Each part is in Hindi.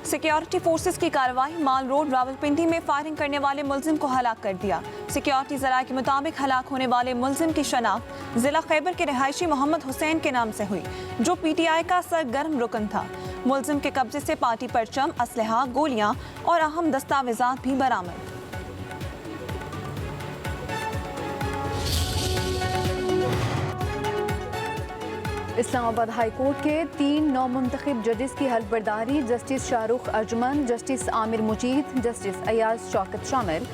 सिक्योरिटी फोर्सेस की कार्रवाई, माल रोड रावलपिंडी में फायरिंग करने वाले मुलजिम को हलाक कर दिया। सिक्योरिटी जराये के मुताबिक हलाक होने वाले मुलजिम की शनाख्त जिला खैबर के रहायशी मोहम्मद हुसैन के नाम से हुई, जो PTI का सरगर्म रुकन था। मुलजिम के कब्जे से पार्टी परचम, असलहा, गोलियां और अहम दस्तावेजात भी बरामद। इस्लामाबाद हाई कोर्ट के 3 नौमुंतखब जजेस की हल्फबर्दारी, justice Shahrukh Arjuman, justice Aamir Mujeed, justice Ayaz Shaukat शामिल।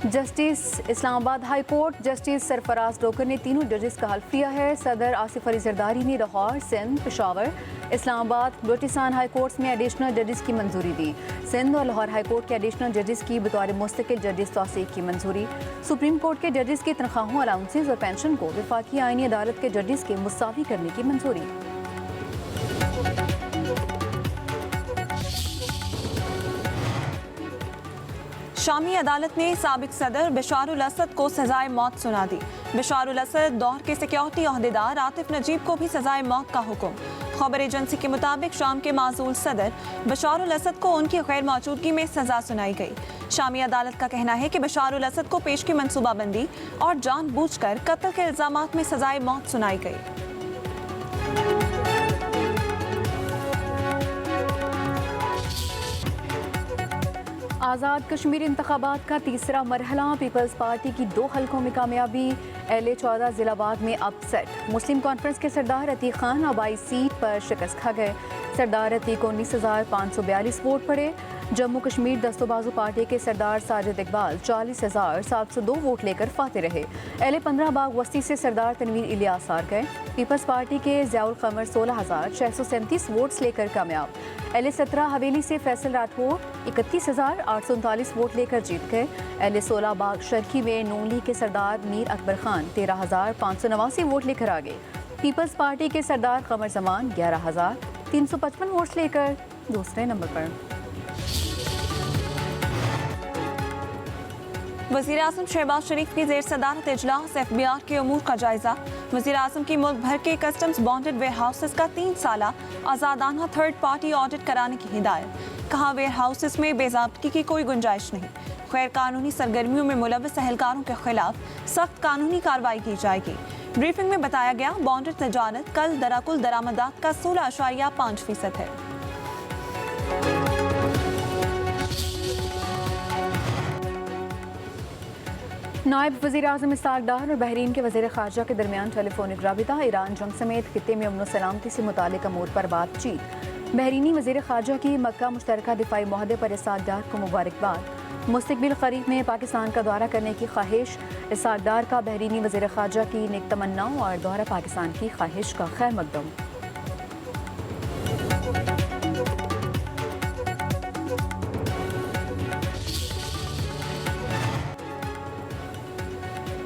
Justice Islamabad high court justice Sarfaraz Dogar ने तीनों जजेस का हल्फ लिया है। सदर आसिफ अली जरदारी ने लाहौर, सिंध, पेशावर, इस्लामाबाद, बलोचिस्तान हाई कोर्ट्स में एडिशनल जजेस की मंजूरी दी। सिंध और लाहौर हाई कोर्ट के एडिशनल जजेस की बतौर मुस्तकिल जजेस तौसीक की मंजूरी। सुप्रीम कोर्ट के जजेस की तनख्वाहों, अलाउंसेज और पेंशन को वफाकी आईनी अदालत के जजेस के मुसावी करने की मंजूरी। शामी अदालत ने साबिक सदर बशारुल असद को सजाए मौत सुना दी। बशारुल असद दौर के सिक्योरिटी ओहदेदार आतिफ नजीब को भी सजाए मौत का हुक्म। खबर एजेंसी के मुताबिक शाम के माजूल सदर बशारुल असद को उनकी गैर मौजूदगी में सजा सुनाई गई। शामी अदालत का कहना है कि बशारुल असद को पेश की मनसूबाबंदी और जानबूझकर कत्ल के इल्जामात में सजाए मौत सुनाई गई। आज़ाद कश्मीर इंतखाबात का तीसरा मरहला, पीपल्स पार्टी की 2 हलकों में कामयाबी। LA-14 जिलाबाद में अपसेट। मुस्लिम कॉन्फ्रेंस के सरदार अतीक खान आबाई सीट पर शिकस्त खा गए। सरदार अतीक को 19,542 वोट पड़े। जम्मू कश्मीर दस्तोबाजू पार्टी के सरदार साजिद इकबाल 40,702 वोट लेकर फाते रहे। LA-15 बाग वस्ती से सरदार तनवीर इलियास हार गए। पीपल्स पार्टी के ज़ियाउल कमर 16,637 वोट्स लेकर कामयाब। LA-17 हवेली से फैसल राठौर 31,839 वोट लेकर जीत गए। LA-16 बाग शर्की में नून लीग के सरदार मीर अकबर खान 13,589 वोट लेकर आ गए। पीपल्स पार्टी के सरदार कमर जमान 11,355 वोट लेकर दूसरे नंबर पर। वज़ीर आज़म शहबाज शरीफ की ज़ेर सदारत इजलास FBR के उमूर का जायजा। वज़ीर आज़म की मुल्क भर के कस्टम्स बॉन्डेड वेयर हाउसेस का 3 साला आज़ादाना थर्ड पार्टी ऑडिट कराने की हिदायत। कहा, वेयर हाउसेस में बेज़ाब्तगी की कोई गुंजाइश नहीं। गैर कानूनी सरगर्मियों में मुलव्वस एहलकारों के खिलाफ सख्त कानूनी कार्रवाई की जाएगी। ब्रीफिंग में बताया गया, बॉन्डेड तजारत कल दराकुल दरामदात का 16.5% है। नायब वज़ीर आज़म इसहाक़ डार और बहरीन के वज़ीर ख़ारजा के दरमियान टेलीफोनिक राबिता। ईरान जंग समेत खित्ते में अमन सलामती से मुतालिक अमूर पर बातचीत। बहरीनी वज़ीर ख़ारजा की मक्का मुश्तरका दिफाई मुआहदे पर इसहाक़ डार को मुबारकबाद। मुस्तक़बिल क़रीब में पाकिस्तान का दौरा करने की ख्वाहिश। इसहाक़ डार का बहरीनी वज़ीर ख़ारजा की नेक तमन्नाओं और दौरा पाकिस्तान की ख्वाहिश का खैर मकदम।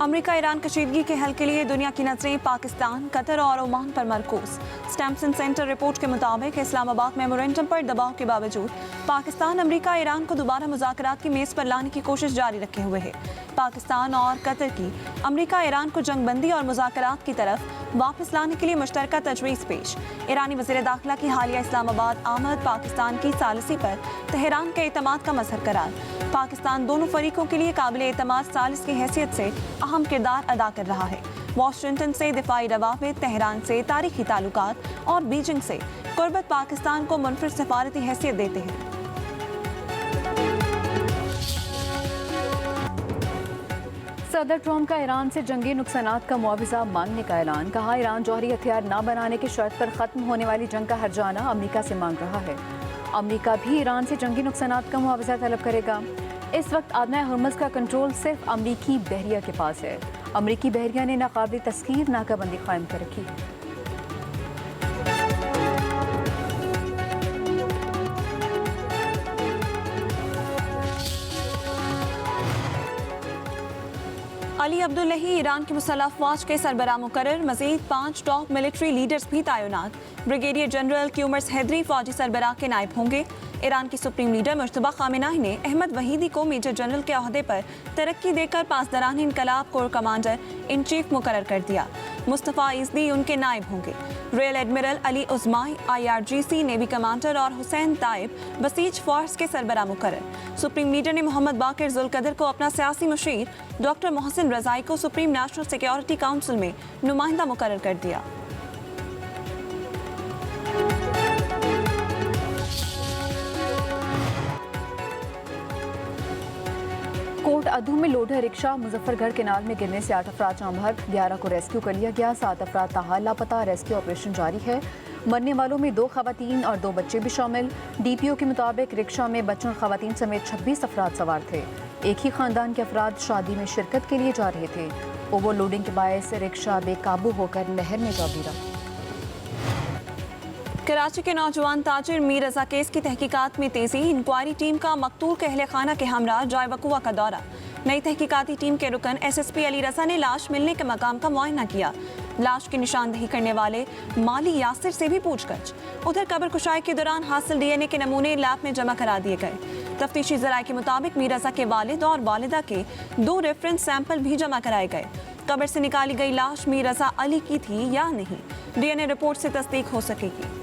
अमेरिका ईरान कशीदगी के हल के लिए दुनिया की नजरें पाकिस्तान, कतर और ओमान पर मरकूज। स्टैम्पसन सेंटर रिपोर्ट के मुताबिक इस्लामाबाद मेमोरेंडम पर दबाव के बावजूद पाकिस्तान अमेरिका ईरान को दोबारा मुज़ाकरात की मेज़ पर लाने की कोशिश जारी रखे हुए है। पाकिस्तान और कतर की अमेरिका ईरान को जंगबंदी और मुज़ाकरात की तरफ वापस लाने के लिए मुश्तरका तजवीज़ पेश। ईरानी वज़ीर दाखिला की हालिया इस्लामाबाद आमद पाकिस्तान की सालिसी पर तेहरान के एतमाद का मजहर करार। पाकिस्तान दोनों फरीकों के लिए काबिल एतमाद सालिस की हैसियत से अहम किरदार अदा कर रहा है। वाशिंगटन से दिफाई रवाबित, तेहरान से तारीखी ताल्लुकात और बीजिंग से कुर्बत पाकिस्तान को मुनफरिद सफारती हैसियत देते हैं। सदर ट्रम्प का ईरान से जंगी नुकसानात का मुआवजा मांगने का ऐलान। कहा, ईरान जौहरी हथियार न बनाने की शर्त पर खत्म होने वाली जंग का हर्जाना अमेरिका से मांग रहा है। अमेरिका भी ईरान से जंगी नुकसानात का मुआवजा तलब करेगा। इस वक्त आदना हर्मज का कंट्रोल सिर्फ अमरीकी बहरिया के पास है। अमरीकी बहरिया ने नाकाबिल तस्खीर नाकाबंदी कायम कर रखी। अली अब्दुल्लाही ईरान की मुसल्लह अफवाज के सरबराह मुकर्रर। मजीद 5 टॉप मिलिट्री लीडर्स भी तैनात। ब्रिगेडियर जनरल क्यूमर्स हैदरी फौजी सरबराह के नायब होंगे। ईरान की सुप्रीम लीडर मुश्तबा खामेनाई ने अहमद वहीदी को मेजर जनरल के ओहदे पर तरक्की देकर पासदारान इनकलाब कोर कमांडर इन चीफ मुकर्रर कर दिया। मुस्तफ़ा इज़दी उनके नायब होंगे। रियल एडमिरल अली उज़माई IRGC नेवी कमांडर और हुसैन ताइब बसीज फोर्स के सरबराह मुकर्रर। सुप्रीम लीडर ने मोहम्मद बाकिर जुल्कदर को अपना सियासी मशीर, डॉक्टर मोहसिन रज़ाई को सुप्रीम नेशनल सिक्योरिटी काउंसिल में नुमाइंदा मुकर्रर कर दिया। कोट अदू में लोडर रिक्शा मुजफ्फरगढ़ केनाल में गिरने से 8 अफराद जाम बहक, 11 को रेस्क्यू कर लिया गया। 7 अफराद ताहाल लापता, रेस्क्यू ऑपरेशन जारी है। मरने वालों में 2 खवातीन और 2 बच्चे भी शामिल। DPO के मुताबिक रिक्शा में बच्चों और खवातीन समेत 26 अफराद सवार थे। एक ही खानदान के अफराद शादी में शिरकत के लिए जा रहे थे। ओवरलोडिंग के बायस रिक्शा बेकाबू होकर नहर में जा गिरा। कराची के नौजवान ताजिर मीर रजा केस की तहकीकात में तेजी। इंक्वायरी टीम का मकतूल के अहले खाना के हमरा जाय वकुआ का दौरा। नई तहकीकाती टीम के रुकन SSP अली रजा ने लाश मिलने के मकाम का मुआयना किया। लाश की निशानदही करने वाले माली यासिर से भी पूछगछ। उधर कब्र कुशाई के दौरान हासिल DNA के नमूने लैब में जमा करा दिए गए। तफ्तीशी ज़राए के मुताबिक मीर रजा के वालिद और वालिदा के 2 रेफरेंस सैंपल भी जमा कराए गए। कब्र से निकाली गई लाश मीर रजा अली की थी या नहीं, DNA रिपोर्ट से तस्दीक हो सकेगी।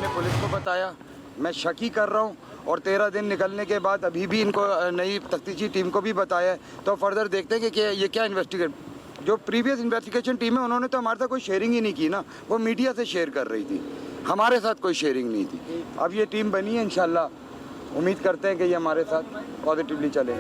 पुलिस को बताया, मैं शकी कर रहा हूँ और 13 दिन निकलने के बाद अभी भी इनको नई तफ्तीशी टीम को भी बताया है। तो फर्दर देखते हैं कि ये क्या इन्वेस्टिगेट, जो प्रीवियस इन्वेस्टिगेशन टीम है उन्होंने तो हमारे साथ कोई शेयरिंग ही नहीं की ना, वो मीडिया से शेयर कर रही थी, हमारे साथ कोई शेयरिंग नहीं थी। अब ये टीम बनी है, इंशाल्लाह उम्मीद करते हैं कि ये हमारे साथ पॉजिटिवली चले।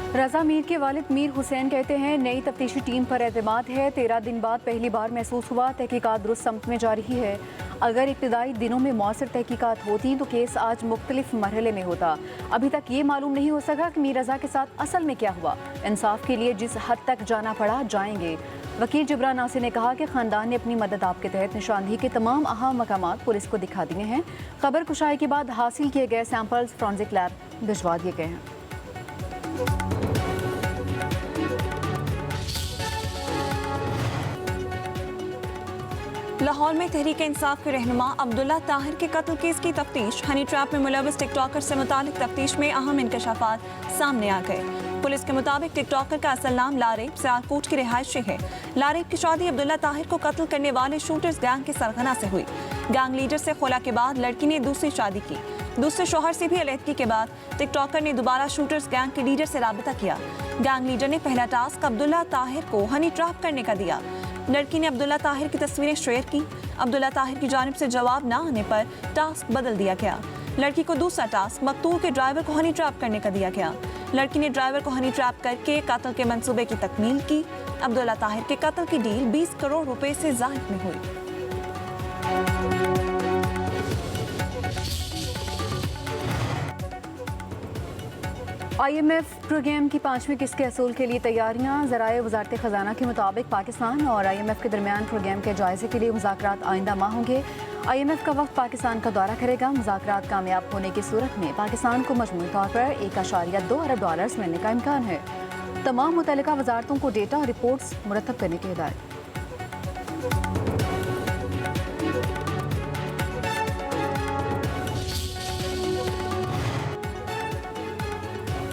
रजा मीर के वालिद मीर हुसैन कहते हैं, नई तफ्तीशी टीम पर एतमाद है। 13 दिन बाद पहली बार महसूस हुआ तहकीकात दुरुस्त समत में जा रही है। अगर इब्तदाई दिनों में मौसर तहकीकात होती तो केस आज मुख्तलिफ मरहले में होता। अभी तक ये मालूम नहीं हो सका कि मीर रजा के साथ असल में क्या हुआ। इंसाफ के लिए जिस हद तक जाना पड़ा जाएंगे। वकील जिब्रान नासिर ने कहा कि खानदान ने अपनी मदद आप के तहत निशानदही के तमाम अहम मकामात पुलिस को दिखा दिए हैं। खबर कुशाई के बाद हासिल किए गए सैंपल्स फॉरेंसिक लैब भिजवा दिए गए हैं। लाहौर में तहरीक इंसाफ के रहनुमा अब्दुल्ला ताहिर के कत्ल केस की तफ्तीश। हनी ट्रैप में मुलविस टिकटॉकर से मुतालिक तफ्तीश में अहम इंकशाफात सामने आ गए। पुलिस के मुताबिक टिकटॉकर का असल नाम लारेब सियालकोट की रिहायशी है। लारेब की शादी अब्दुल्ला ताहिर को कत्ल करने वाले शूटर्स गैंग के सरगना से हुई। गैंग लीडर से खुला के बाद लड़की ने दूसरी शादी की। दूसरे शौहर से भी अलहदगी के बाद टिकटॉकर ने दोबारा शूटर्स गैंग के लीडर से राबिता किया। गैंग लीडर ने पहला टास्क अब्दुल्ला ताहिर को हनी ट्रैप करने का दिया। लड़की ने अब्दुल्ला ताहिर की तस्वीरें शेयर की। अब्दुल्ला ताहिर की जानिब से जवाब न आने पर टास्क बदल दिया गया। लड़की को दूसरा टास्क मकतूल के ड्राइवर को हनी ट्रैप करने का दिया गया। लड़की ने ड्राइवर को हनी ट्रैप करके कत्ल के मंसूबे की तकमील की। अब्दुल्ला ताहिर के कत्ल की डील 20 करोड़ रुपए से ज़ायद में हुई। IMF प्रोग्राम की 5वीं किस्त के असूल के लिए तैयारियां। ज़राए वज़ारत ख़ज़ाना के मुताबिक पाकिस्तान और IMF के दरमियान प्रोग्राम के जायज़े के लिए मुज़ाकरात आइंदा माह होंगे। IMF का वक्त पाकिस्तान का दौरा करेगा। मुज़ाकरात कामयाब होने की सूरत में पाकिस्तान को मजमूई तौर पर $1.2 अरब मिलने का इम्कान है। तमाम मुतल्लिका वज़ारतों को डेटा और रिपोर्ट्स मुरतब करने की हिदायत।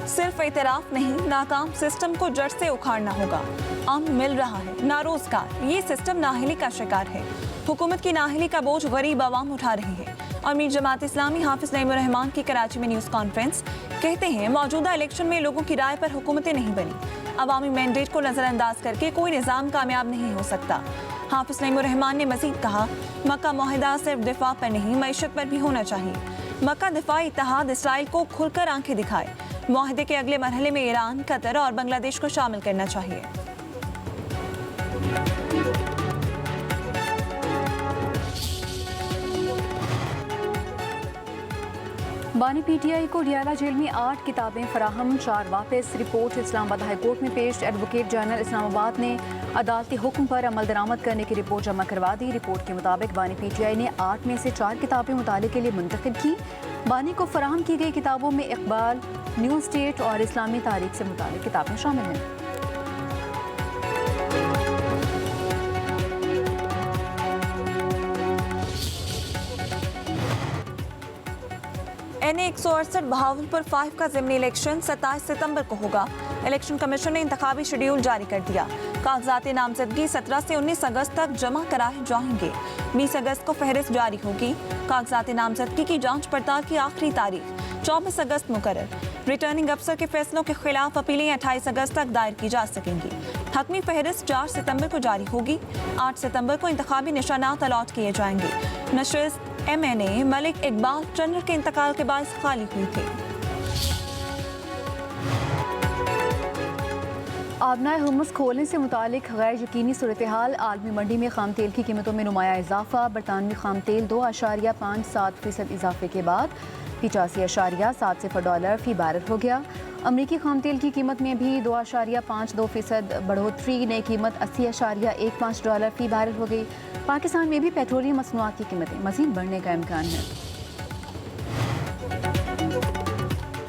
सिर्फ एतराफ नहीं, नाकाम सिस्टम को जड़ से उखाड़ना होगा। अमन मिल रहा है ना रोजगार, ये सिस्टम नाहिली का शिकार है। हुकूमत की नाहिली का बोझ गरीब आवाम उठा रहे हैं। अमीर जमात इस्लामी हाफिज नईमुर रहमान की कराची में न्यूज़ कॉन्फ्रेंस। कहते हैं, मौजूदा इलेक्शन में लोगों की राय पर हुकूमतें नहीं बनी। अवामी मैंडेट को नज़रअंदाज करके कोई निज़ाम कामयाब नहीं हो सकता। हाफिज नईमुर रहमान ने मजीद कहा, मक्का मुआहिदा सिर्फ दिफा पर नहीं, मईशत पर भी होना चाहिए। मक्का दिफाई इत्तेहाद इसराइल को खुलकर आंखें दिखाए। मुआहिदे के अगले मरहले में ईरान, कतर और बांग्लादेश को शामिल करना चाहिए। बानी PTI को डियाला जेल में 8 किताबें फराहम, 4 वापस। रिपोर्ट इस्लामाबाद हाई कोर्ट में पेश। एडवोकेट जनरल इस्लामाबाद ने अदालती हुक्म पर अमल दरामद करने की रिपोर्ट जमा करवा दी। रिपोर्ट के मुताबिक बानी PTI ने 8 में से 4 किताबें मुताले के लिए मुंतकिल की। बानी को फराहम की गई किताबों में इकबाल, न्यू स्टेट और इस्लामी तारीख से मुताल्लिक़ किताबें शामिल हैं। NA 168 बहावलपुर 5 का ज़िमनी इलेक्शन 27 सितंबर को होगा। इलेक्शन कमीशन ने इंतखाबी शेड्यूल जारी कर दिया। कागजात नामजदगी 17 से 19 अगस्त तक जमा कराए जाएंगे। 20 अगस्त को फहरिस्त जारी होगी। कागजात नामजदगी की जांच पड़ताल की आखिरी तारीख 24 अगस्त मुकर्रर। रिटर्निंग अफसर के फैसलों के खिलाफ अपीलें 28 अगस्त तक दायर की जा सकेंगी। हकमी फहरिस्त 4 सितंबर को जारी होगी। 8 सितंबर को इंतखाबी निशानात अलॉट किए जाएंगे। नशिस्त MNA मलिक इकबाल चंद्र के इंतकाल के बाद खाली हुई थी। आबनाए हुमस खोलने से मुतालिक गैर यकीनी सूरत हाल। आलमी मंडी में खाम तेल की कीमतों में नुमाया इजाफा। बरतानवी खाम तेल 2.57% इजाफे के बाद 85.70 फी बैरल हो गया। अमरीकी खाम तेल की कीमत में भी 2.52% बढ़ोतरी। नई कीमत $80.15 फी बैरल हो गई। पाकिस्तान में भी पेट्रोलियम मसनूआत की कीमतें मज़ीद बढ़ने का इम्कान है।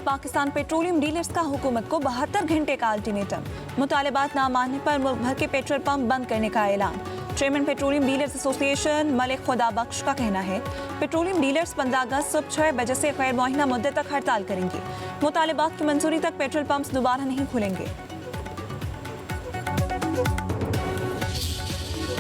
पाकिस्तान पेट्रोलियम डीलर्स का हुकूमत को 72 घंटे का अल्टीमेटम। मुतालबात ना मानने पर मुल्क भर के पेट्रोल पंप बंद करने का ऐलान। Chairman petroleum dealers association Malik खुदा बख्श का कहना है पेट्रोलियम डीलर्स 15 अगस्त सुबह 6 बजे से गैर मुअय्यना मुद्दत तक हड़ताल करेंगे। मुतालबात की मंजूरी तक पेट्रोल पंप्स दोबारा नहीं खुलेंगे।